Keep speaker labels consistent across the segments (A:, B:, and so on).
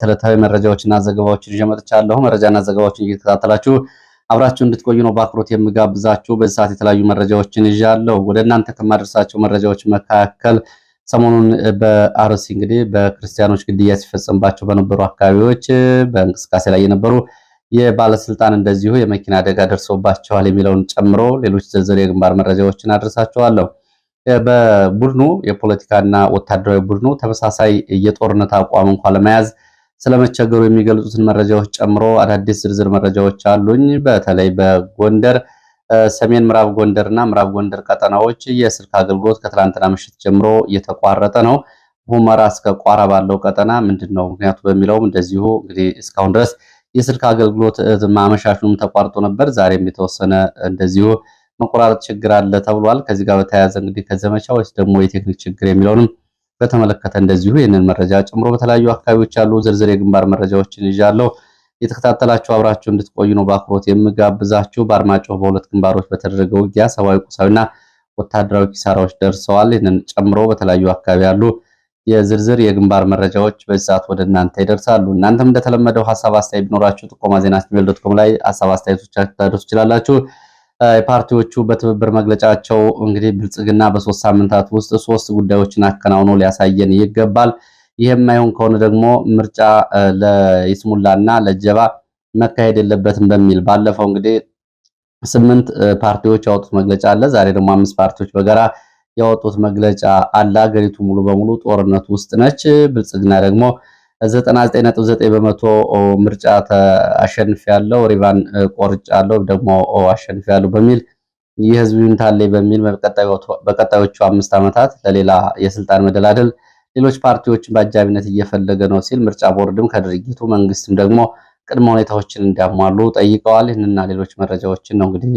A: ዕለታዊ መረጃዎችና ዘገባዎችን ይዤ መጥቻለሁ። መረጃና ዘገባዎችን እየተከታተላችሁ አብራችሁ እንድትቆዩ ነው በአክብሮት የምጋብዛችሁ። በዚህ ሰዓት የተለያዩ መረጃዎችን ይዣለሁ። ወደ እናንተ ከማደርሳቸው መረጃዎች መካከል ሰሞኑን በአርሲ እንግዲህ በክርስቲያኖች ግድያ ሲፈጸምባቸው በነበሩ አካባቢዎች በእንቅስቃሴ ላይ የነበሩ የባለስልጣን እንደዚሁ የመኪና አደጋ ደርሶባቸዋል የሚለውን ጨምሮ ሌሎች ዝርዝር የግንባር መረጃዎችን አደርሳችኋለሁ። በቡድኑ የፖለቲካና ወታደራዊ ቡድኑ ተመሳሳይ የጦርነት አቋም እንኳን ለመያዝ ስለመቸገሩ የሚገልጹትን መረጃዎች ጨምሮ አዳዲስ ዝርዝር መረጃዎች አሉኝ። በተለይ በጎንደር ሰሜን ምዕራብ ጎንደርና ምዕራብ ጎንደር ቀጠናዎች የስልክ አገልግሎት ከትላንትና ምሽት ጀምሮ እየተቋረጠ ነው። ሁመራ እስከ ቋራ ባለው ቀጠና ምንድነው ምክንያቱ በሚለውም እንደዚሁ እንግዲህ እስካሁን ድረስ የስልክ አገልግሎት ማመሻሹም ተቋርጦ ነበር። ዛሬም የተወሰነ እንደዚሁ መቆራረጥ ችግር አለ ተብሏል። ከዚህ ጋር በተያያዘ እንግዲህ ከዘመቻ ወይስ ደግሞ የቴክኒክ ችግር የሚለውንም በተመለከተ እንደዚሁ ይህንን መረጃ ጨምሮ በተለያዩ አካባቢዎች ያሉ ዝርዝር የግንባር መረጃዎችን ይዣለሁ። የተከታተላችሁ አብራችሁ እንድትቆዩ ነው በአክብሮት የምጋብዛችሁ። በአርማጭሆ በሁለት ግንባሮች በተደረገው ውጊያ ሰብአዊ፣ ቁሳዊና ወታደራዊ ኪሳራዎች ደርሰዋል። ይህንን ጨምሮ በተለያዩ አካባቢ ያሉ የዝርዝር የግንባር መረጃዎች በዚህ ሰዓት ወደ እናንተ ይደርሳሉ። እናንተም እንደተለመደው ሀሳብ አስተያየት ቢኖራችሁ ጥቆማ ዜና@gmail.com ላይ ሀሳብ አስተያየቶቻችሁ ታደርሱ ትችላላችሁ። የፓርቲዎቹ በትብብር መግለጫቸው እንግዲህ ብልጽግና በ3 ሳምንታት ውስጥ 3 ጉዳዮችን አከናውኖ ሊያሳየን ይገባል። ይሄም ማይሆን ከሆነ ደግሞ ምርጫ ለይስሙላና ለጀባ መካሄድ የለበትም በሚል ባለፈው እንግዲህ 8 ፓርቲዎች ያወጡት መግለጫ አለ። ዛሬ ደግሞ 5 ፓርቲዎች በጋራ ያወጡት መግለጫ አለ። ሀገሪቱ ሙሉ በሙሉ ጦርነት ውስጥ ነች። ብልጽግና ደግሞ 99.9% ምርጫ አሸንፊያለሁ፣ ሪቫን ቆርጫለሁ ደግሞ አሸንፊያለሁ በሚል የህዝብ ይሁንታል በሚል በቀጣዮቹ 5 ዓመታት ለሌላ የስልጣን መደላደል ሌሎች ፓርቲዎችን በአጃቢነት እየፈለገ ነው ሲል ምርጫ ቦርድም ከድርጊቱ መንግስትም ደግሞ ቅድመ ሁኔታዎችን እንዲያሟሉ ጠይቀዋል። ይህንና ሌሎች መረጃዎችን ነው እንግዲህ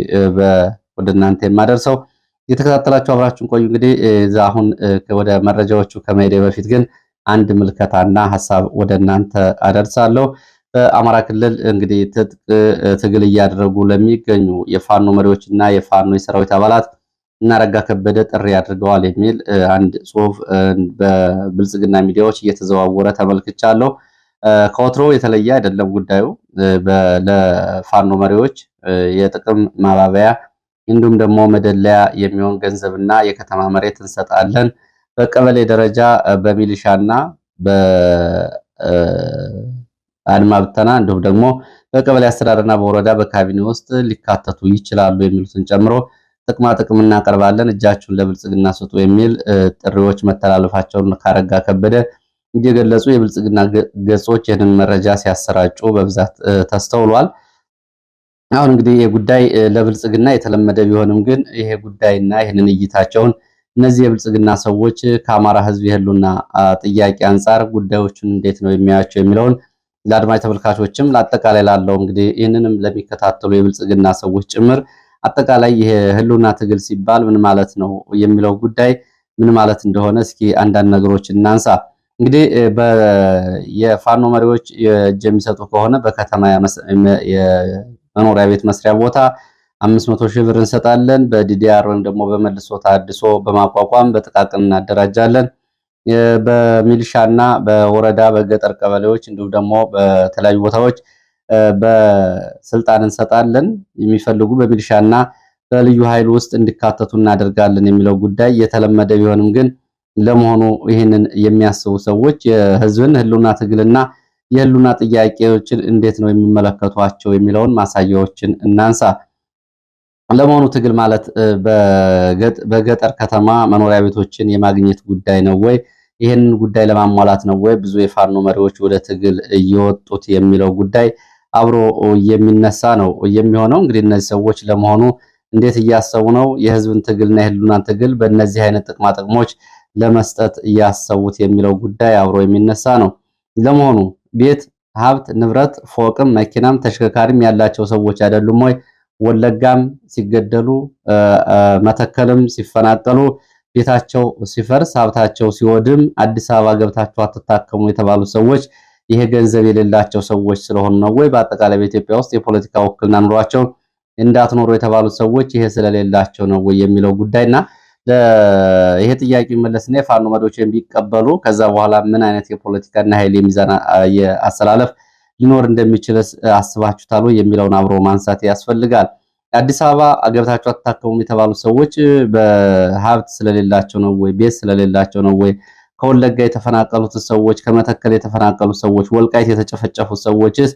A: ወደ እናንተ የማደርሰው። የተከታተላችሁ አብራችሁን ቆዩ። እንግዲህ አሁን ወደ መረጃዎቹ ከመሄዴ በፊት ግን አንድ ምልከታና ሐሳብ ወደ እናንተ አደርሳለሁ። በአማራ ክልል እንግዲህ ትጥቅ ትግል እያደረጉ ለሚገኙ የፋኖ መሪዎችና የፋኖ የሰራዊት አባላት እናረጋ ከበደ ጥሪ አድርገዋል የሚል አንድ ጽሁፍ በብልጽግና ሚዲያዎች እየተዘዋወረ ተመልክቻለሁ። ከወትሮ የተለየ አይደለም ጉዳዩ። ለፋኖ መሪዎች የጥቅም ማባበያ እንዲሁም ደግሞ መደለያ የሚሆን ገንዘብና የከተማ መሬት እንሰጣለን፣ በቀበሌ ደረጃ በሚሊሻና በአድማ ብተና እንዲሁም ደግሞ በቀበሌ አስተዳደርና በወረዳ በካቢኔ ውስጥ ሊካተቱ ይችላሉ የሚሉትን ጨምሮ ጥቅማ ጥቅም እናቀርባለን፣ እጃችሁን ለብልጽግና ስጡ የሚል ጥሪዎች መተላለፋቸውን ካረጋ ከበደ እየገለጹ የብልጽግና ገጾች ይህንን መረጃ ሲያሰራጩ በብዛት ተስተውሏል። አሁን እንግዲህ ይህ ጉዳይ ለብልጽግና የተለመደ ቢሆንም ግን ይሄ ጉዳይና ይህንን እይታቸውን እነዚህ የብልጽግና ሰዎች ከአማራ ሕዝብ የህልውና ጥያቄ አንጻር ጉዳዮችን እንዴት ነው የሚያዩቸው የሚለውን ለአድማጭ ተመልካቾችም ለአጠቃላይ ላለው እንግዲህ ይህንንም ለሚከታተሉ የብልጽግና ሰዎች ጭምር አጠቃላይ ይሄ ህልውና ትግል ሲባል ምን ማለት ነው የሚለው ጉዳይ ምን ማለት እንደሆነ እስኪ አንዳንድ ነገሮች እናንሳ። እንግዲህ የፋኖ መሪዎች እጅ የሚሰጡ ከሆነ በከተማ የመኖሪያ ቤት መስሪያ ቦታ 500,000 ብር እንሰጣለን። በዲዲአር ወይም ደግሞ በመልሶ ታድሶ በማቋቋም በጥቃቅን እናደራጃለን። በሚሊሻና በወረዳ በገጠር ቀበሌዎች እንዲሁም ደግሞ በተለያዩ ቦታዎች በስልጣን እንሰጣለን። የሚፈልጉ በሚሊሻና በልዩ ኃይል ውስጥ እንዲካተቱ እናደርጋለን የሚለው ጉዳይ የተለመደ ቢሆንም ግን ለመሆኑ ይህንን የሚያስቡ ሰዎች የህዝብን ህልውና ትግልና የህልውና ጥያቄዎችን እንዴት ነው የሚመለከቷቸው የሚለውን ማሳያዎችን እናንሳ። ለመሆኑ ትግል ማለት በገጠር ከተማ መኖሪያ ቤቶችን የማግኘት ጉዳይ ነው ወይ? ይህንን ጉዳይ ለማሟላት ነው ወይ ብዙ የፋኖ መሪዎች ወደ ትግል እየወጡት የሚለው ጉዳይ አብሮ የሚነሳ ነው የሚሆነው። እንግዲህ እነዚህ ሰዎች ለመሆኑ እንዴት እያሰቡ ነው የህዝብን ትግልና የህልውናን ትግል በእነዚህ አይነት ጥቅማ ጥቅሞች ለመስጠት እያሰቡት የሚለው ጉዳይ አብሮ የሚነሳ ነው። ለመሆኑ ቤት፣ ሀብት፣ ንብረት፣ ፎቅም መኪናም ተሽከርካሪም ያላቸው ሰዎች አይደሉም ወይ? ወለጋም ሲገደሉ፣ መተከልም ሲፈናቀሉ፣ ቤታቸው ሲፈርስ፣ ሀብታቸው ሲወድም አዲስ አበባ ገብታችሁ አትታከሙ የተባሉ ሰዎች ይሄ ገንዘብ የሌላቸው ሰዎች ስለሆኑ ነው ወይ? በአጠቃላይ በኢትዮጵያ ውስጥ የፖለቲካ ውክልና ኑሯቸው እንዳትኖሩ የተባሉት ሰዎች ይሄ ስለሌላቸው ነው ወይ የሚለው ጉዳይና ይሄ ጥያቄ መለስና የፋኖ መሪዎች ቢቀበሉ ከዛ በኋላ ምን አይነት የፖለቲካና ኃይል የሚዛን የአሰላለፍ ሊኖር እንደሚችል አስባችሁታል የሚለውን አብሮ ማንሳት ያስፈልጋል። አዲስ አበባ ገብታችሁ አትታከሙም የተባሉ ሰዎች በሀብት ስለሌላቸው ነው ወይ? ቤት ስለሌላቸው ነው ወይ? ከወለጋ የተፈናቀሉት ሰዎች፣ ከመተከል የተፈናቀሉ ሰዎች፣ ወልቃይት የተጨፈጨፉት ሰዎችስ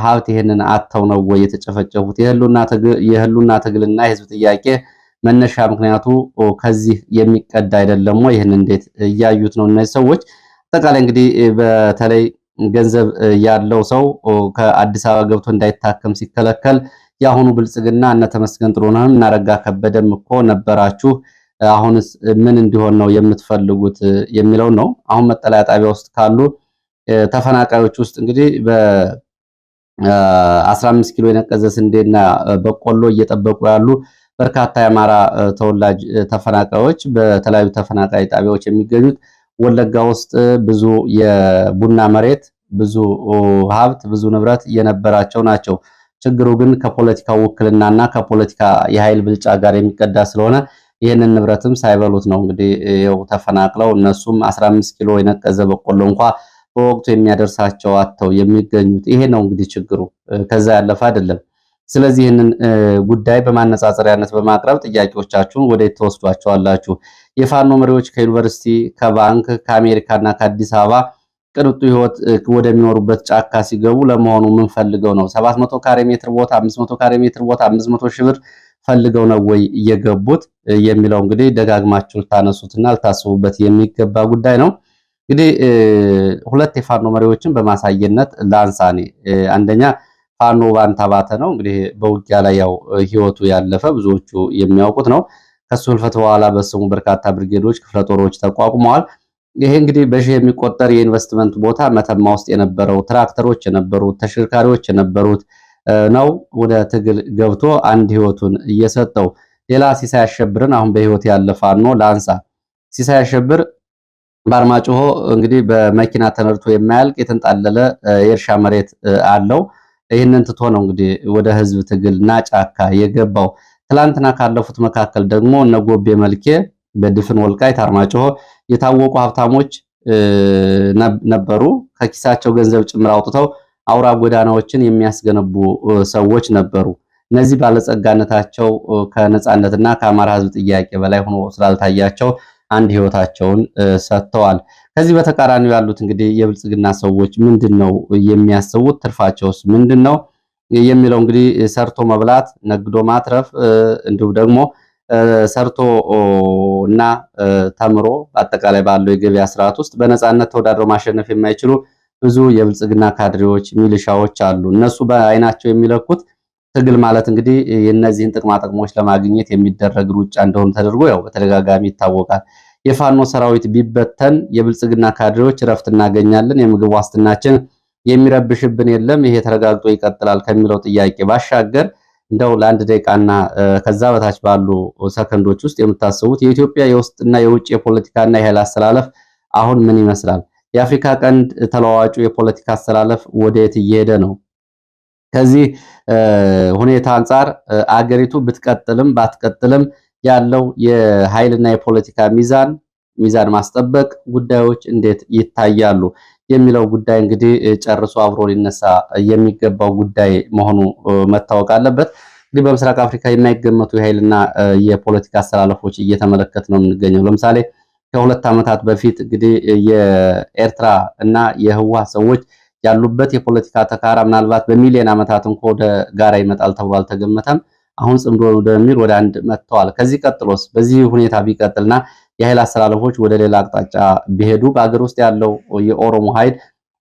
A: ሀብት ይሄንን አጥተው ነው ወይ የተጨፈጨፉት? የህሉና ትግልና የህዝብ ጥያቄ መነሻ ምክንያቱ ከዚህ የሚቀዳ አይደለም ወይ? ይህን እንዴት እያዩት ነው እነዚህ ሰዎች? አጠቃላይ እንግዲህ በተለይ ገንዘብ ያለው ሰው ከአዲስ አበባ ገብቶ እንዳይታከም ሲከለከል የአሁኑ ብልጽግና እነ ተመስገን ጥሩነህም እናረጋ ከበደም እኮ ነበራችሁ፣ አሁንስ ምን እንዲሆን ነው የምትፈልጉት የሚለው ነው። አሁን መጠለያ ጣቢያ ውስጥ ካሉ ተፈናቃዮች ውስጥ እንግዲህ በ15 ኪሎ የነቀዘ ስንዴና በቆሎ እየጠበቁ ያሉ በርካታ የአማራ ተወላጅ ተፈናቃዮች በተለያዩ ተፈናቃይ ጣቢያዎች የሚገኙት ወለጋ ውስጥ ብዙ የቡና መሬት፣ ብዙ ሀብት፣ ብዙ ንብረት የነበራቸው ናቸው። ችግሩ ግን ከፖለቲካ ውክልናና ከፖለቲካ የኃይል ብልጫ ጋር የሚቀዳ ስለሆነ ይህንን ንብረትም ሳይበሉት ነው እንግዲህ ይኸው ተፈናቅለው እነሱም 15 ኪሎ የነቀዘ በቆሎ እንኳ በወቅቱ የሚያደርሳቸው አጥተው የሚገኙት። ይሄ ነው እንግዲህ ችግሩ፣ ከዛ ያለፈ አይደለም። ስለዚህ ይህንን ጉዳይ በማነጻጸሪያነት በማቅረብ ጥያቄዎቻችሁን ወዴት ተወስዷቸዋላችሁ? የፋኖ መሪዎች ከዩኒቨርሲቲ፣ ከባንክ፣ ከአሜሪካና ከአዲስ አበባ ቅንጡ ህይወት ወደሚኖሩበት ጫካ ሲገቡ ለመሆኑ ምን ፈልገው ነው? 700 ካሬ ሜትር ቦታ፣ 500 ካሬ ሜትር ቦታ 500 ሺህ ብር ፈልገው ነው ወይ እየገቡት የሚለው እንግዲህ ደጋግማችሁ ልታነሱትና ልታስቡበት የሚገባ ጉዳይ ነው። እንግዲህ ሁለት የፋኖ መሪዎችን በማሳየነት ላንሳኔ። አንደኛ ፋኖ ባንታባተ ነው። እንግዲህ በውጊያ ላይ ያው ህይወቱ ያለፈ ብዙዎቹ የሚያውቁት ነው። ከሱ ህልፈት በኋላ በስሙ በርካታ ብርጌዶች፣ ክፍለ ጦሮች ተቋቁመዋል። ይሄ እንግዲህ በሺህ የሚቆጠር የኢንቨስትመንት ቦታ መተማ ውስጥ የነበረው ትራክተሮች የነበሩት ተሽከርካሪዎች የነበሩት ነው ወደ ትግል ገብቶ አንድ ህይወቱን እየሰጠው። ሌላ ሲሳይ አሸብርን አሁን በህይወት ያለ ፋኖ ላንሳ። ሲሳይ አሸብር በአርማጭሆ እንግዲህ በመኪና ተነድቶ የማያልቅ የተንጣለለ የእርሻ መሬት አለው። ይህንን ትቶ ነው እንግዲህ ወደ ህዝብ ትግልና ጫካ የገባው። ትላንትና ካለፉት መካከል ደግሞ እነ ጎቤ መልኬ በድፍን ወልቃይት አርማጭሆ የታወቁ ሀብታሞች ነበሩ። ከኪሳቸው ገንዘብ ጭምር አውጥተው አውራ ጎዳናዎችን የሚያስገነቡ ሰዎች ነበሩ። እነዚህ ባለጸጋነታቸው ከነጻነትና ከአማራ ህዝብ ጥያቄ በላይ ሆኖ ስላልታያቸው አንድ ህይወታቸውን ሰጥተዋል። ከዚህ በተቃራኒው ያሉት እንግዲህ የብልጽግና ሰዎች ምንድነው የሚያስቡት? ትርፋቸውስ ምንድነው የሚለው እንግዲህ ሰርቶ መብላት፣ ነግዶ ማትረፍ እንዲሁም ደግሞ ሰርቶ እና ተምሮ በአጠቃላይ ባለው የገበያ ስርዓት ውስጥ በነጻነት ተወዳድረው ማሸነፍ የማይችሉ ብዙ የብልጽግና ካድሬዎች፣ ሚሊሻዎች አሉ። እነሱ በአይናቸው የሚለኩት ትግል ማለት እንግዲህ የነዚህን ጥቅማ ጥቅሞች ለማግኘት የሚደረግ ሩጫ እንደሆነ ተደርጎ ያው በተደጋጋሚ ይታወቃል። የፋኖ ሰራዊት ቢበተን የብልጽግና ካድሬዎች እረፍት እናገኛለን፣ የምግብ ዋስትናችን የሚረብሽብን የለም፣ ይሄ ተረጋግጦ ይቀጥላል ከሚለው ጥያቄ ባሻገር እንደው ለአንድ ደቂቃና ከዛ በታች ባሉ ሰከንዶች ውስጥ የምታስቡት የኢትዮጵያ የውስጥና የውጭ የፖለቲካና የኃይል አስተላለፍ አሁን ምን ይመስላል? የአፍሪካ ቀንድ ተለዋዋጩ የፖለቲካ አስተላለፍ ወዴት እየሄደ ነው? ከዚህ ሁኔታ አንጻር አገሪቱ ብትቀጥልም ባትቀጥልም ያለው የኃይልና የፖለቲካ ሚዛን ማስጠበቅ ጉዳዮች እንዴት ይታያሉ የሚለው ጉዳይ እንግዲህ ጨርሶ አብሮ ሊነሳ የሚገባው ጉዳይ መሆኑ መታወቅ አለበት። እንግዲህ በምስራቅ አፍሪካ የማይገመቱ የኃይልና የፖለቲካ አስተላለፎች እየተመለከት ነው የምንገኘው። ለምሳሌ ከሁለት ዓመታት በፊት እንግዲህ የኤርትራ እና የህወሓት ሰዎች ያሉበት የፖለቲካ ተካራ ምናልባት በሚሊዮን ዓመታት እንኳ ወደ ጋራ ይመጣል ተብሎ አልተገመተም። አሁን ጽምዶ ወደሚል ወደ አንድ መጥተዋል። ከዚህ ቀጥሎስ በዚህ ሁኔታ ቢቀጥልና የኃይል አስተላለፎች ወደ ሌላ አቅጣጫ ቢሄዱ በአገር ውስጥ ያለው የኦሮሞ ኃይል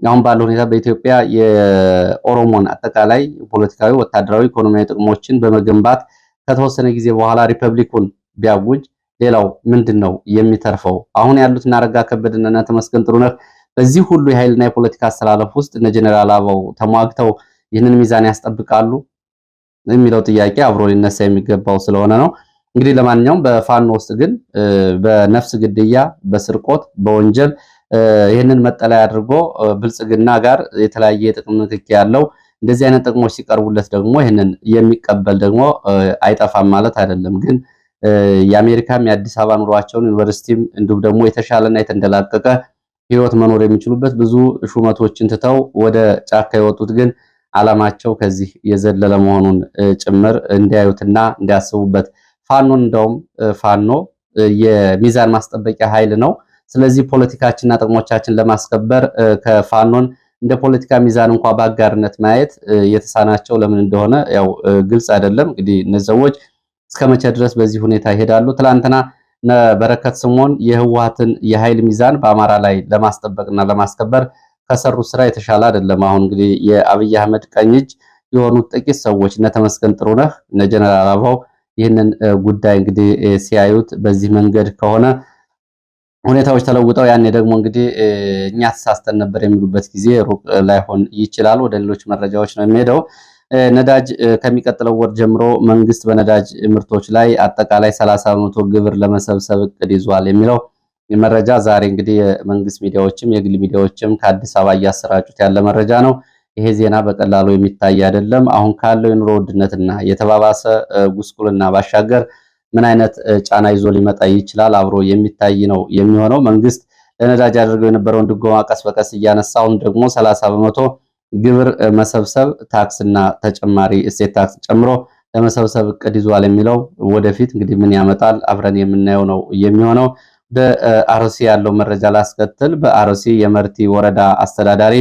A: አሁን ባለው ሁኔታ በኢትዮጵያ የኦሮሞን አጠቃላይ ፖለቲካዊ፣ ወታደራዊ፣ ኢኮኖሚያዊ ጥቅሞችን በመገንባት ከተወሰነ ጊዜ በኋላ ሪፐብሊኩን ቢያውጅ ሌላው ምንድነው የሚተርፈው? አሁን ያሉት እና አረጋ ከበደና ተመስገን ጥሩነህ በዚህ ሁሉ የኃይልና የፖለቲካ አስተላለፍ ውስጥ እነ ጀነራል አበባው ተሟግተው ይህንን ሚዛን ያስጠብቃሉ የሚለው ጥያቄ አብሮ ሊነሳ የሚገባው ስለሆነ ነው። እንግዲህ ለማንኛውም በፋኖ ውስጥ ግን በነፍስ ግድያ፣ በስርቆት፣ በወንጀል ይህንን መጠለያ አድርጎ ብልጽግና ጋር የተለያየ የጥቅም ንክኪ ያለው እንደዚህ አይነት ጥቅሞች ሲቀርቡለት ደግሞ ይህንን የሚቀበል ደግሞ አይጠፋም ማለት አይደለም። ግን የአሜሪካም የአዲስ አበባ ኑሯቸውን ዩኒቨርሲቲም እንዲሁም ደግሞ የተሻለና የተንደላቀቀ ህይወት መኖር የሚችሉበት ብዙ ሹመቶችን ትተው ወደ ጫካ የወጡት ግን ዓላማቸው ከዚህ የዘለለ መሆኑን ጭምር እንዲያዩትና እንዲያስቡበት። ፋኖን እንደውም ፋኖ የሚዛን ማስጠበቂያ ኃይል ነው። ስለዚህ ፖለቲካችንና ጥቅሞቻችን ለማስከበር ከፋኖን እንደ ፖለቲካ ሚዛን እንኳ በአጋርነት ማየት የተሳናቸው ለምን እንደሆነ ያው ግልጽ አይደለም። እንግዲህ እነዚህ ሰዎች እስከመቼ ድረስ በዚህ ሁኔታ ይሄዳሉ? ትላንትና በረከት ስምዖን የህወሓትን የኃይል ሚዛን በአማራ ላይ ለማስጠበቅና ለማስከበር ከሰሩት ስራ የተሻለ አይደለም። አሁን እንግዲህ የአብይ አህመድ ቀኝ እጅ የሆኑት ጥቂት ሰዎች እነ ተመስገን ጥሩነህ እነ ጀነራል አበባው ይህንን ጉዳይ እንግዲህ ሲያዩት በዚህ መንገድ ከሆነ ሁኔታዎች ተለውጠው ያኔ ደግሞ እንግዲህ እኛ ተሳስተን ነበር የሚሉበት ጊዜ ሩቅ ላይሆን ይችላል። ወደ ሌሎች መረጃዎች ነው የሚሄደው። ነዳጅ ከሚቀጥለው ወር ጀምሮ መንግስት በነዳጅ ምርቶች ላይ አጠቃላይ 30% ግብር ለመሰብሰብ እቅድ ይዟል የሚለው መረጃ ዛሬ እንግዲህ የመንግስት ሚዲያዎችም የግል ሚዲያዎችም ከአዲስ አበባ እያሰራጩት ያለ መረጃ ነው። ይሄ ዜና በቀላሉ የሚታይ አይደለም። አሁን ካለው የኑሮ ውድነትና የተባባሰ ጉስቁልና ባሻገር ምን አይነት ጫና ይዞ ሊመጣ ይችላል አብሮ የሚታይ ነው የሚሆነው። መንግስት ለነዳጅ አድርገው የነበረውን ድጎማ ቀስ በቀስ እያነሳ አሁን ደግሞ 30% ግብር መሰብሰብ ታክስና ተጨማሪ እሴት ታክስ ጨምሮ ለመሰብሰብ እቅድ ይዟል የሚለው ወደፊት እንግዲህ ምን ያመጣል አብረን የምናየው ነው የሚሆነው። በአርሲ ያለው መረጃ ላስከትል። በአርሲ የመርቲ ወረዳ አስተዳዳሪ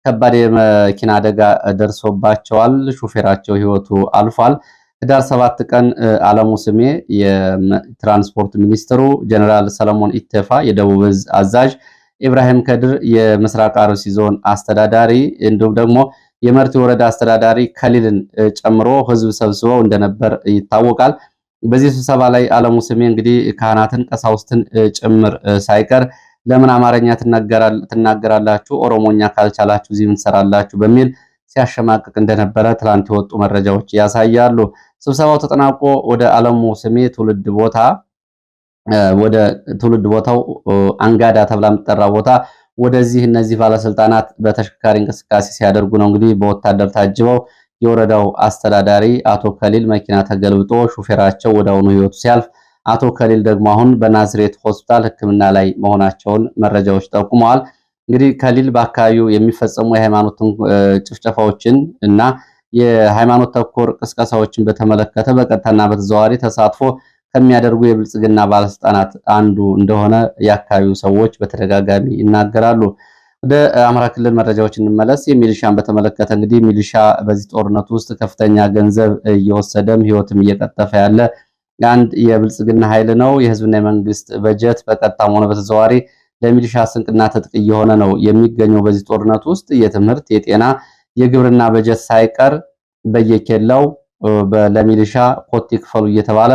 A: ከባድ የመኪና አደጋ ደርሶባቸዋል። ሹፌራቸው ህይወቱ አልፏል። ህዳር 7 ቀን አለሙ ስሜ የትራንስፖርት ሚኒስትሩ፣ ጀነራል ሰለሞን ኢቴፋ የደቡብ ዕዝ አዛዥ፣ ኢብራሂም ከድር የምስራቅ አርሲ ዞን አስተዳዳሪ እንዲሁም ደግሞ የመርቲ ወረዳ አስተዳዳሪ ከሊልን ጨምሮ ህዝብ ሰብስበው እንደነበር ይታወቃል። በዚህ ስብሰባ ላይ አለሙ ስሜ እንግዲህ ካህናትን ቀሳውስትን ጭምር ሳይቀር ለምን አማርኛ ትናገራላችሁ፣ ኦሮሞኛ ካልቻላችሁ እዚህ ምን ትሰራላችሁ በሚል ሲያሸማቅቅ እንደነበረ ትላንት የወጡ መረጃዎች ያሳያሉ። ስብሰባው ተጠናቆ ወደ አለሙ ስሜ ወደ ትውልድ ቦታው አንጋዳ ተብላ የምትጠራ ቦታ ወደዚህ እነዚህ ባለስልጣናት በተሽከርካሪ እንቅስቃሴ ሲያደርጉ ነው እንግዲህ በወታደር ታጅበው የወረዳው አስተዳዳሪ አቶ ከሊል መኪና ተገልብጦ ሹፌራቸው ወዳውኑ ህይወቱ ሲያልፍ፣ አቶ ከሊል ደግሞ አሁን በናዝሬት ሆስፒታል ሕክምና ላይ መሆናቸውን መረጃዎች ጠቁመዋል። እንግዲህ ከሊል በአካባቢው የሚፈጸሙ የሃይማኖት ጭፍጨፋዎችን እና የሃይማኖት ተኮር ቅስቀሳዎችን በተመለከተ በቀጥታና በተዘዋዋሪ ተሳትፎ ከሚያደርጉ የብልጽግና ባለስልጣናት አንዱ እንደሆነ የአካባቢው ሰዎች በተደጋጋሚ ይናገራሉ። ወደ አማራ ክልል መረጃዎች እንመለስ። የሚሊሻን በተመለከተ እንግዲህ ሚሊሻ በዚህ ጦርነት ውስጥ ከፍተኛ ገንዘብ እየወሰደም ህይወትም እየቀጠፈ ያለ አንድ የብልጽግና ኃይል ነው። የህዝብና የመንግስት በጀት በቀጥታም ሆነ በተዘዋዋሪ ለሚሊሻ ስንቅና ትጥቅ እየሆነ ነው የሚገኘው። በዚህ ጦርነት ውስጥ የትምህርት፣ የጤና፣ የግብርና በጀት ሳይቀር በየኬላው ለሚሊሻ ኮቴ ክፈሉ እየተባለ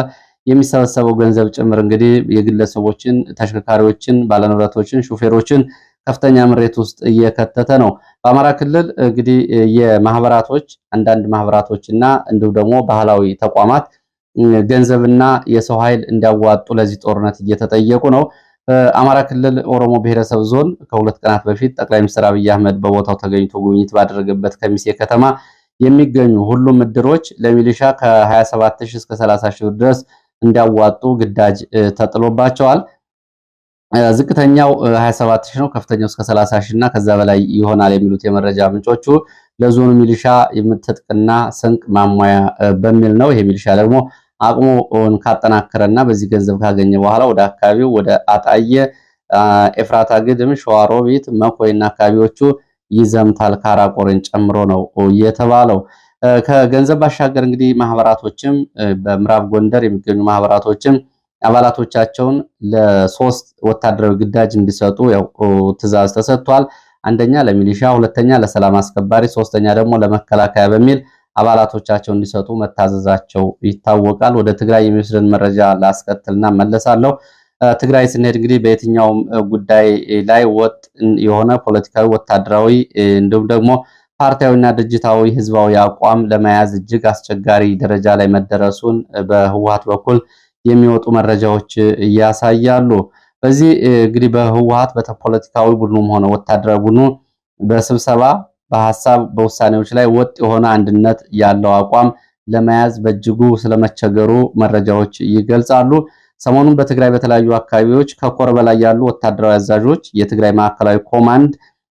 A: የሚሰበሰበው ገንዘብ ጭምር እንግዲህ የግለሰቦችን፣ ተሽከርካሪዎችን፣ ባለንብረቶችን፣ ሹፌሮችን ከፍተኛ ምሬት ውስጥ እየከተተ ነው። በአማራ ክልል እንግዲህ የማህበራቶች አንዳንድ ማህበራቶችና እንዲሁም ደግሞ ባህላዊ ተቋማት ገንዘብና የሰው ኃይል እንዲያዋጡ ለዚህ ጦርነት እየተጠየቁ ነው። በአማራ ክልል ኦሮሞ ብሔረሰብ ዞን ከሁለት ቀናት በፊት ጠቅላይ ሚኒስትር አብይ አህመድ በቦታው ተገኝቶ ጉብኝት ባደረገበት ከሚሴ ከተማ የሚገኙ ሁሉም እድሮች ለሚሊሻ ከ27000 እስከ 30000 ድረስ እንዲያዋጡ ግዳጅ ተጥሎባቸዋል። ዝቅተኛው 27000 ነው፣ ከፍተኛው እስከ 30000 እና ከዛ በላይ ይሆናል የሚሉት የመረጃ ምንጮቹ ለዞኑ ሚሊሻ የምትጥቅና ስንቅ ማሟያ በሚል ነው። ይሄ ሚሊሻ ደግሞ አቅሙን ካጠናከረና በዚህ ገንዘብ ካገኘ በኋላ ወደ አካባቢው ወደ አጣየ፣ ኤፍራታ ግድም፣ ሸዋሮቢት፣ መኮይና አካባቢዎቹ ይዘምታል ካራቆርን ጨምሮ ነው የተባለው። ከገንዘብ ባሻገር እንግዲህ ማህበራቶችም በምዕራብ ጎንደር የሚገኙ ማህበራቶችም አባላቶቻቸውን ለሶስት ወታደራዊ ግዳጅ እንዲሰጡ ያው ትዕዛዝ ተሰጥቷል። አንደኛ ለሚሊሻ፣ ሁለተኛ ለሰላም አስከባሪ፣ ሶስተኛ ደግሞ ለመከላከያ በሚል አባላቶቻቸው እንዲሰጡ መታዘዛቸው ይታወቃል። ወደ ትግራይ የሚወስደን መረጃ ላስከትልና መለሳለሁ። ትግራይ ስንሄድ እንግዲህ በየትኛውም ጉዳይ ላይ ወጥ የሆነ ፖለቲካዊ፣ ወታደራዊ እንዲሁም ደግሞ ፓርቲያዊና ድርጅታዊ ህዝባዊ አቋም ለመያዝ እጅግ አስቸጋሪ ደረጃ ላይ መደረሱን በህወሓት በኩል የሚወጡ መረጃዎች ያሳያሉ። በዚህ እንግዲህ በህወሓት በፖለቲካዊ ቡድኑም ሆነ ወታደራዊ ቡድኑ በስብሰባ በሐሳብ በውሳኔዎች ላይ ወጥ የሆነ አንድነት ያለው አቋም ለመያዝ በእጅጉ ስለመቸገሩ መረጃዎች ይገልጻሉ። ሰሞኑን በትግራይ በተለያዩ አካባቢዎች ከኮር በላይ ያሉ ወታደራዊ አዛዦች የትግራይ ማዕከላዊ ኮማንድ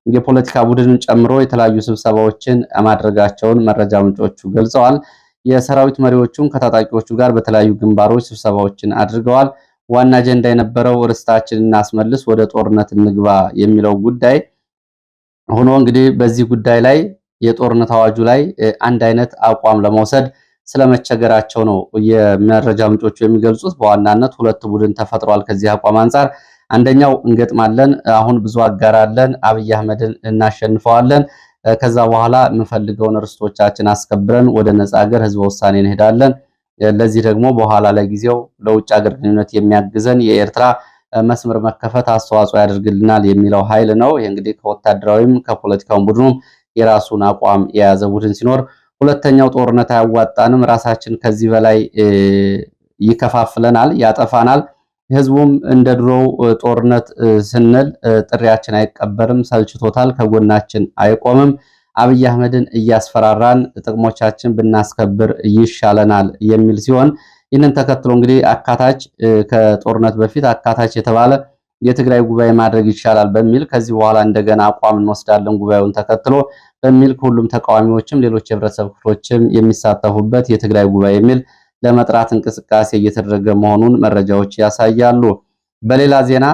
A: የፖለቲካ ቡድንን ጨምሮ የተለያዩ ስብሰባዎችን ማድረጋቸውን መረጃ ምንጮቹ ገልጸዋል። የሰራዊት መሪዎቹም ከታጣቂዎቹ ጋር በተለያዩ ግንባሮች ስብሰባዎችን አድርገዋል። ዋና አጀንዳ የነበረው ርስታችንን እናስመልስ፣ ወደ ጦርነት እንግባ የሚለው ጉዳይ ሆኖ እንግዲህ በዚህ ጉዳይ ላይ የጦርነት አዋጁ ላይ አንድ አይነት አቋም ለመውሰድ ስለመቸገራቸው ነው የመረጃ ምንጮቹ የሚገልጹት። በዋናነት ሁለት ቡድን ተፈጥሯል። ከዚህ አቋም አንጻር አንደኛው እንገጥማለን፣ አሁን ብዙ አጋራለን፣ አብይ አህመድን እናሸንፈዋለን፣ ከዛ በኋላ የምንፈልገውን ርስቶቻችን አስከብረን ወደ ነፃ ሀገር ህዝበ ውሳኔ እንሄዳለን፣ ለዚህ ደግሞ በኋላ ለጊዜው ለውጭ ሀገር ግንኙነት የሚያግዘን የኤርትራ መስመር መከፈት አስተዋጽኦ ያደርግልናል የሚለው ኃይል ነው። ይህ እንግዲህ ከወታደራዊም ከፖለቲካውም ቡድኑም የራሱን አቋም የያዘ ቡድን ሲኖር፣ ሁለተኛው ጦርነት አያዋጣንም፣ ራሳችን ከዚህ በላይ ይከፋፍለናል፣ ያጠፋናል፣ ህዝቡም እንደ ድሮው ጦርነት ስንል ጥሪያችን አይቀበልም፣ ሰልችቶታል፣ ከጎናችን አይቆምም፣ አብይ አህመድን እያስፈራራን ጥቅሞቻችን ብናስከብር ይሻለናል የሚል ሲሆን ይህንን ተከትሎ እንግዲህ አካታች ከጦርነት በፊት አካታች የተባለ የትግራይ ጉባኤ ማድረግ ይሻላል በሚል ከዚህ በኋላ እንደገና አቋም እንወስዳለን ጉባኤውን ተከትሎ በሚል ሁሉም ተቃዋሚዎችም ሌሎች የህብረተሰብ ክፍሎችም የሚሳተፉበት የትግራይ ጉባኤ የሚል ለመጥራት እንቅስቃሴ እየተደረገ መሆኑን መረጃዎች ያሳያሉ። በሌላ ዜና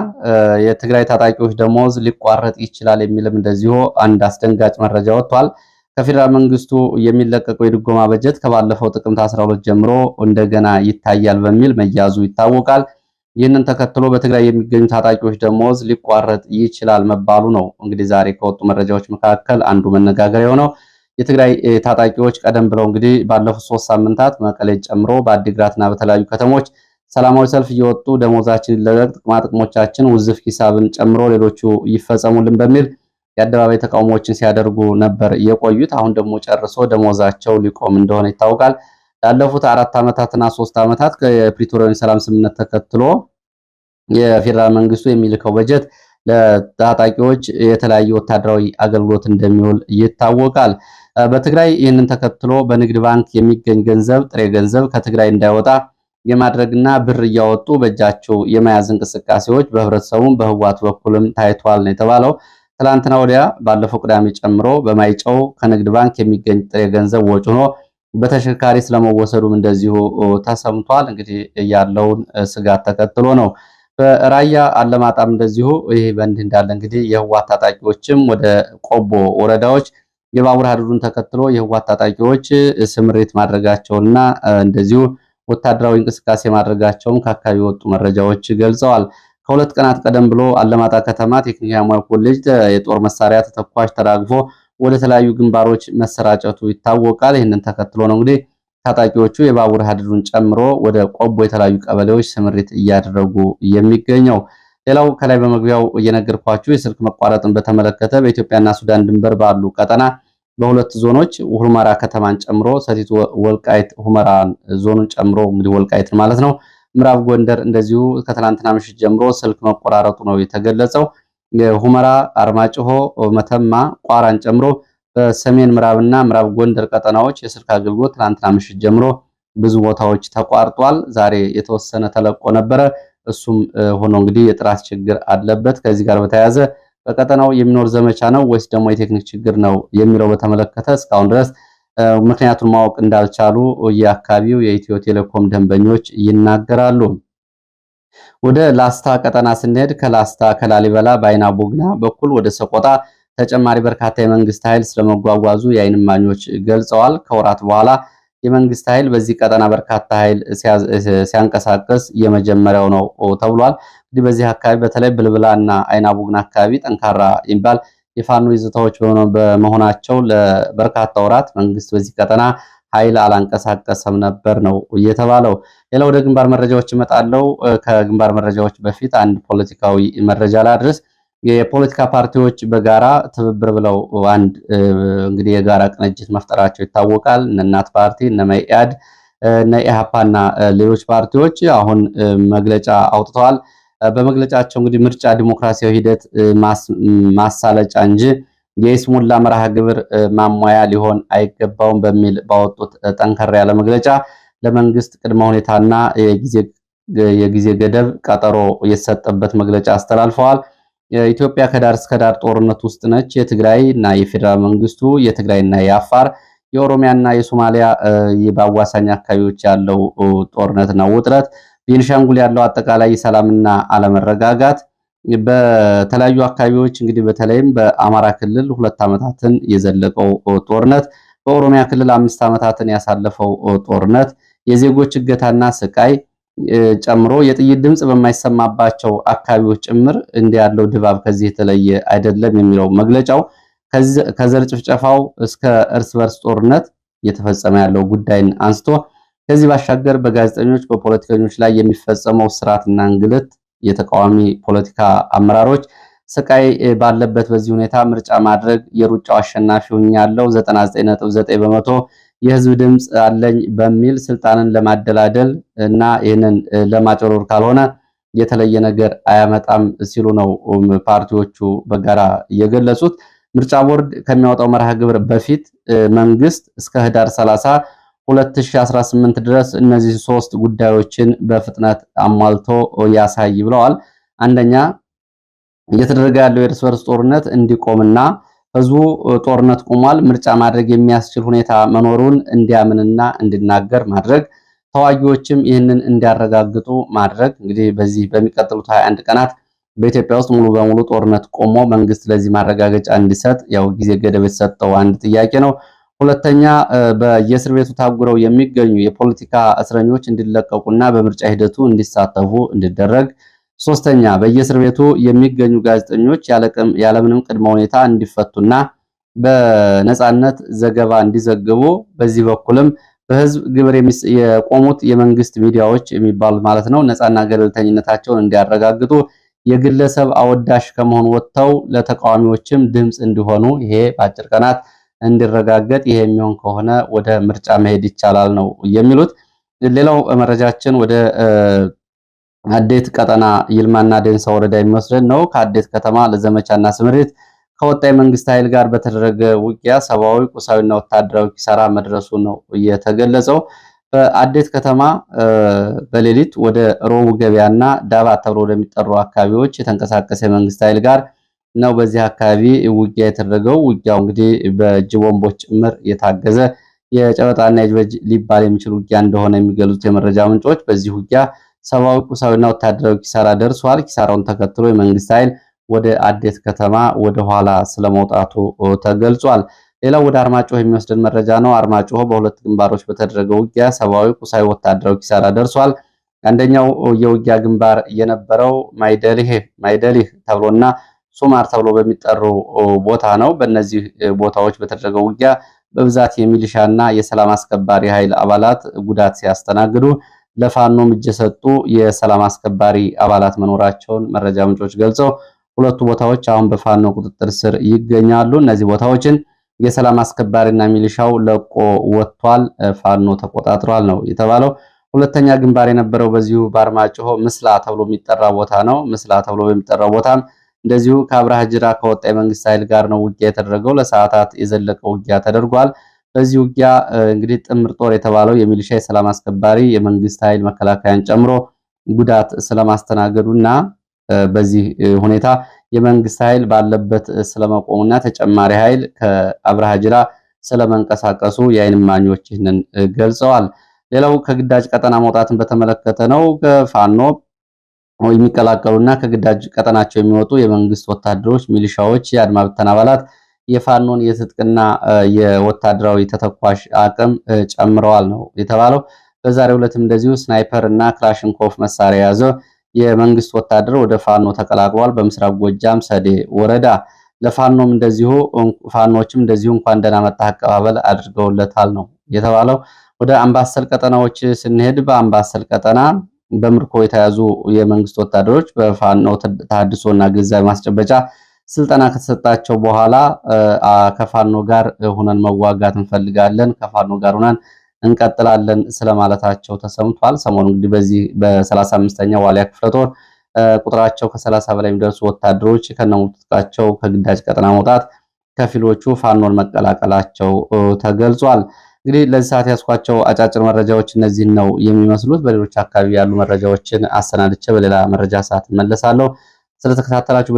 A: የትግራይ ታጣቂዎች ደሞዝ ሊቋረጥ ይችላል የሚልም እንደዚሁ አንድ አስደንጋጭ መረጃ ወጥቷል። ከፌዴራል መንግስቱ የሚለቀቀው የድጎማ በጀት ከባለፈው ጥቅምት 12 ጀምሮ እንደገና ይታያል በሚል መያዙ ይታወቃል። ይህንን ተከትሎ በትግራይ የሚገኙ ታጣቂዎች ደሞዝ ሊቋረጥ ይችላል መባሉ ነው እንግዲህ ዛሬ ከወጡ መረጃዎች መካከል አንዱ መነጋገሪያ የሆነው። የትግራይ ታጣቂዎች ቀደም ብለው እንግዲህ ባለፉት 3 ሳምንታት መቀሌን ጨምሮ በአዲግራትና በተለያዩ ከተሞች ሰላማዊ ሰልፍ እየወጡ ደሞዛችን ይለቀቅ፣ ጥቅማ ጥቅሞቻችን ውዝፍ ሂሳብን ጨምሮ ሌሎቹ ይፈጸሙልን በሚል የአደባባይ ተቃውሞዎችን ሲያደርጉ ነበር የቆዩት። አሁን ደግሞ ጨርሶ ደሞዛቸው ሊቆም እንደሆነ ይታወቃል። ላለፉት 4 ዓመታትና 3 ዓመታት ከፕሪቶሪያው ሰላም ስምምነት ተከትሎ የፌዴራል መንግስቱ የሚልከው በጀት ለታጣቂዎች የተለያየ ወታደራዊ አገልግሎት እንደሚውል ይታወቃል። በትግራይ ይህንን ተከትሎ በንግድ ባንክ የሚገኝ ገንዘብ ጥሬ ገንዘብ ከትግራይ እንዳይወጣ የማድረግና ብር እያወጡ በእጃቸው የመያዝ እንቅስቃሴዎች በህብረተሰቡም በህዋት በኩልም ታይቷል ነው የተባለው። ትላንትና ወዲያ ባለፈው ቅዳሜ ጨምሮ በማይጨው ከንግድ ባንክ የሚገኝ ጥሬ ገንዘብ ወጪ ሆኖ በተሽከርካሪ ስለመወሰዱም እንደዚሁ ተሰምቷል። እንግዲህ ያለውን ስጋት ተከትሎ ነው። በራያ አለማጣም እንደዚሁ ይሄ በእንዲህ እንዳለ እንግዲህ የህዋት ታጣቂዎችም ወደ ቆቦ ወረዳዎች የባቡር ሀዲዱን ተከትሎ የህዋት ታጣቂዎች ስምሪት ማድረጋቸውና እንደዚሁ ወታደራዊ እንቅስቃሴ ማድረጋቸውን ከአካባቢ የወጡ መረጃዎች ገልጸዋል። ከሁለት ቀናት ቀደም ብሎ አለማጣ ከተማ ቴክኒካዊ ሙያ ኮሌጅ የጦር መሳሪያ ተተኳሽ ተራግፎ ወደ ተለያዩ ግንባሮች መሰራጨቱ ይታወቃል። ይህንን ተከትሎ ነው እንግዲህ ታጣቂዎቹ የባቡር ሀዲዱን ጨምሮ ወደ ቆቦ የተለያዩ ቀበሌዎች ስምሪት እያደረጉ የሚገኘው። ሌላው ከላይ በመግቢያው እየነገርኳችሁ የስልክ መቋረጥን በተመለከተ በኢትዮጵያና ሱዳን ድንበር ባሉ ቀጠና በሁለት ዞኖች ሁመራ ከተማን ጨምሮ ሰቲት ወልቃይት ሁመራን ዞኑን ጨምሮ እንግዲህ ወልቃይት ማለት ነው፣ ምዕራብ ጎንደር እንደዚሁ ከትላንትና ምሽት ጀምሮ ስልክ መቆራረጡ ነው የተገለጸው። የሁመራ፣ አርማጭሆ፣ መተማ፣ ቋራን ጨምሮ በሰሜን ምዕራብና ምዕራብ ጎንደር ቀጠናዎች የስልክ አገልግሎት ትላንትና ምሽት ጀምሮ ብዙ ቦታዎች ተቋርጧል። ዛሬ የተወሰነ ተለቆ ነበረ። እሱም ሆኖ እንግዲህ የጥራት ችግር አለበት። ከዚህ ጋር በተያያዘ በቀጠናው የሚኖር ዘመቻ ነው ወይስ ደግሞ የቴክኒክ ችግር ነው የሚለው በተመለከተ እስካሁን ድረስ ምክንያቱን ማወቅ እንዳልቻሉ የአካባቢው የኢትዮ ቴሌኮም ደንበኞች ይናገራሉ። ወደ ላስታ ቀጠና ስንሄድ ከላስታ ከላሊበላ በአይና ቡግና በኩል ወደ ሰቆጣ ተጨማሪ በርካታ የመንግስት ኃይል ስለመጓጓዙ የዓይን እማኞች ገልጸዋል። ከወራት በኋላ የመንግስት ኃይል በዚህ ቀጠና በርካታ ኃይል ሲያንቀሳቀስ የመጀመሪያው ነው ተብሏል። እንግዲህ በዚህ አካባቢ በተለይ ብልብላና አይና ቡግና አካባቢ ጠንካራ የሚባል የፋኖ ይዞታዎች በመሆናቸው ለበርካታ ወራት መንግስት በዚህ ቀጠና ኃይል አላንቀሳቀሰም ነበር ነው የተባለው። ሌላ ወደ ግንባር መረጃዎች እመጣለሁ። ከግንባር መረጃዎች በፊት አንድ ፖለቲካዊ መረጃ ላድርስ። የፖለቲካ ፓርቲዎች በጋራ ትብብር ብለው አንድ እንግዲህ የጋራ ቅንጅት መፍጠራቸው ይታወቃል። እነ እናት ፓርቲ፣ እነ መኢአድ፣ እነ ኢሃፓና ሌሎች ፓርቲዎች አሁን መግለጫ አውጥተዋል። በመግለጫቸው እንግዲህ ምርጫ ዲሞክራሲያዊ ሂደት ማሳለጫ እንጂ የይስሙላ መርሃ ግብር ማሟያ ሊሆን አይገባውም በሚል ባወጡት ጠንከር ያለ መግለጫ ለመንግስት ቅድመ ሁኔታና የጊዜ ገደብ ቀጠሮ የተሰጠበት መግለጫ አስተላልፈዋል። ኢትዮጵያ ከዳር እስከ ዳር ጦርነት ውስጥ ነች። የትግራይና የፌዴራል መንግስቱ የትግራይና የአፋር የኦሮሚያና የሶማሊያ በአዋሳኝ አካባቢዎች ያለው ጦርነትና ውጥረት፣ ቤንሻንጉል ያለው አጠቃላይ ሰላምና አለመረጋጋት፣ በተለያዩ አካባቢዎች እንግዲህ በተለይም በአማራ ክልል 2 ዓመታትን የዘለቀው ጦርነት፣ በኦሮሚያ ክልል 5 ዓመታትን ያሳለፈው ጦርነት፣ የዜጎች እገታና ስቃይ ጨምሮ የጥይት ድምጽ በማይሰማባቸው አካባቢዎች ጭምር እንዲህ ያለው ድባብ ከዚህ የተለየ አይደለም የሚለው መግለጫው ከዘር ጭፍጨፋው እስከ እርስ በርስ ጦርነት እየተፈጸመ ያለው ጉዳይን አንስቶ ከዚህ ባሻገር በጋዜጠኞች በፖለቲከኞች ላይ የሚፈጸመው ስርዓትና እንግልት፣ የተቃዋሚ ፖለቲካ አመራሮች ስቃይ ባለበት በዚህ ሁኔታ ምርጫ ማድረግ የሩጫው አሸናፊ ሆኛለሁ 99.9% የህዝብ ድምጽ አለኝ በሚል ስልጣንን ለማደላደል እና ይህንን ለማጭበርበር ካልሆነ የተለየ ነገር አያመጣም ሲሉ ነው ፓርቲዎቹ በጋራ የገለጹት። ምርጫ ቦርድ ከሚያወጣው መርሃ ግብር በፊት መንግስት እስከ ህዳር 30 2018 ድረስ እነዚህ 3 ጉዳዮችን በፍጥነት አሟልቶ ያሳይ ብለዋል። አንደኛ እየተደረገ ያለው የእርስ በርስ ጦርነት እንዲቆምና ህዝቡ ጦርነት ቆሟል፣ ምርጫ ማድረግ የሚያስችል ሁኔታ መኖሩን እንዲያምንና እንዲናገር ማድረግ፣ ተዋጊዎችም ይህንን እንዲያረጋግጡ ማድረግ። እንግዲህ በዚህ በሚቀጥሉት 21 ቀናት በኢትዮጵያ ውስጥ ሙሉ በሙሉ ጦርነት ቆሞ መንግስት ለዚህ ማረጋገጫ እንዲሰጥ ያው ጊዜ ገደብ የተሰጠው አንድ ጥያቄ ነው። ሁለተኛ በየእስር ቤቱ ታጉረው የሚገኙ የፖለቲካ እስረኞች እንዲለቀቁና በምርጫ ሂደቱ እንዲሳተፉ እንዲደረግ። ሶስተኛ በየእስር ቤቱ የሚገኙ ጋዜጠኞች ያለምንም ቅድመ ሁኔታ እንዲፈቱና በነጻነት ዘገባ እንዲዘግቡ፣ በዚህ በኩልም በህዝብ ግብር የቆሙት የመንግስት ሚዲያዎች የሚባሉት ማለት ነው ነጻና ገለልተኝነታቸውን እንዲያረጋግጡ፣ የግለሰብ አወዳሽ ከመሆን ወጥተው ለተቃዋሚዎችም ድምጽ እንዲሆኑ ይሄ በአጭር ቀናት እንዲረጋገጥ፣ ይሄ የሚሆን ከሆነ ወደ ምርጫ መሄድ ይቻላል ነው የሚሉት። ሌላው መረጃችን ወደ አዴት ቀጠና ይልማና ዴንሳ ወረዳ የሚወስደን ነው። ከአዴት ከተማ ለዘመቻና ስምሪት ከወጣ የመንግስት ኃይል ጋር በተደረገ ውጊያ ሰብአዊ፣ ቁሳዊና ወታደራዊ ኪሳራ መድረሱ ነው የተገለጸው። በአዴት ከተማ በሌሊት ወደ ሮቡ ገበያና ዳባ ተብሎ ወደሚጠሩ አካባቢዎች የተንቀሳቀሰ የመንግስት ኃይል ጋር ነው በዚህ አካባቢ ውጊያ የተደረገው። ውጊያው እንግዲህ በእጅ ቦምቦች ጭምር የታገዘ የጨበጣና የጅበጅ ሊባል የሚችል ውጊያ እንደሆነ የሚገልጹት የመረጃ ምንጮች በዚህ ውጊያ ሰብአዊ፣ ቁሳዊና ወታደራዊ ኪሳራ ደርሷል። ኪሳራውን ተከትሎ የመንግስት ኃይል ወደ አዴት ከተማ ወደ ኋላ ስለመውጣቱ ተገልጿል። ሌላው ወደ አርማጭሆ የሚወስደን መረጃ ነው። አርማጭሆ በሁለት ግንባሮች በተደረገው ውጊያ ሰብአዊ፣ ቁሳዊ፣ ወታደራዊ ኪሳራ ደርሷል። አንደኛው የውጊያ ግንባር የነበረው ማይደሊህ ተብሎና ሱማር ተብሎ በሚጠሩ ቦታ ነው። በእነዚህ ቦታዎች በተደረገው ውጊያ በብዛት የሚሊሻና የሰላም አስከባሪ ኃይል አባላት ጉዳት ሲያስተናግዱ ለፋኖም እጅ የሰጡ የሰላም አስከባሪ አባላት መኖራቸውን መረጃ ምንጮች ገልጸው ሁለቱ ቦታዎች አሁን በፋኖ ቁጥጥር ስር ይገኛሉ። እነዚህ ቦታዎችን የሰላም አስከባሪና ሚሊሻው ለቆ ወጥቷል፣ ፋኖ ተቆጣጥሯል ነው የተባለው። ሁለተኛ ግንባር የነበረው በዚሁ በአርማጭሆ ምስላ ተብሎ የሚጠራ ቦታ ነው። ምስላ ተብሎ በሚጠራው ቦታም እንደዚሁ ከአብርሃ ጅራ ከወጣ የመንግስት ኃይል ጋር ነው ውጊያ የተደረገው። ለሰዓታት የዘለቀ ውጊያ ተደርጓል። በዚህ ውጊያ እንግዲህ ጥምር ጦር የተባለው የሚሊሻ የሰላም አስከባሪ የመንግስት ኃይል መከላከያን ጨምሮ ጉዳት ስለማስተናገዱና በዚህ ሁኔታ የመንግስት ኃይል ባለበት ስለመቆሙና ተጨማሪ ኃይል ከአብርሃ ጅራ ስለመንቀሳቀሱ የዓይን እማኞች ይህንን ገልጸዋል። ሌላው ከግዳጅ ቀጠና መውጣትን በተመለከተ ነው። ከፋኖ የሚቀላቀሉና ከግዳጅ ቀጠናቸው የሚወጡ የመንግስት ወታደሮች፣ ሚሊሻዎች፣ የአድማ ብተና አባላት የፋኖን የትጥቅና የወታደራዊ ተተኳሽ አቅም ጨምረዋል ነው የተባለው። በዛሬው ዕለትም እንደዚሁ ስናይፐር እና ክላሽንኮቭ መሳሪያ የያዘ የመንግስት ወታደር ወደ ፋኖ ተቀላቅሏል። በምስራቅ ጎጃም ሰዴ ወረዳ ለፋኖም እንደዚሁ ፋኖችም እንደዚሁ እንኳን ደህና መጣህ አቀባበል አድርገውለታል ነው የተባለው። ወደ አምባሰል ቀጠናዎች ስንሄድ በአምባሰል ቀጠና በምርኮ የተያዙ የመንግስት ወታደሮች በፋኖ ተሐድሶና ግንዛቤ ማስጨበጫ ስልጠና ከተሰጣቸው በኋላ ከፋኖ ጋር ሆነን መዋጋት እንፈልጋለን፣ ከፋኖ ጋር ሆነን እንቀጥላለን ስለማለታቸው ተሰምቷል። ሰሞኑ እንግዲህ በዚህ በ35ኛው ዋሊያ ክፍለ ጦር ቁጥራቸው ከ30 በላይ የሚደርሱ ወታደሮች ከነሙሉ ትጥቃቸው ከግዳጅ ቀጠና መውጣት ከፊሎቹ ፋኖን መቀላቀላቸው ተገልጿል። እንግዲህ ለዚህ ሰዓት ያስኳቸው አጫጭር መረጃዎች እነዚህን ነው የሚመስሉት። በሌሎች አካባቢ ያሉ መረጃዎችን አሰናድቼ በሌላ መረጃ ሰዓት እመለሳለሁ። ስለተከታተላችሁ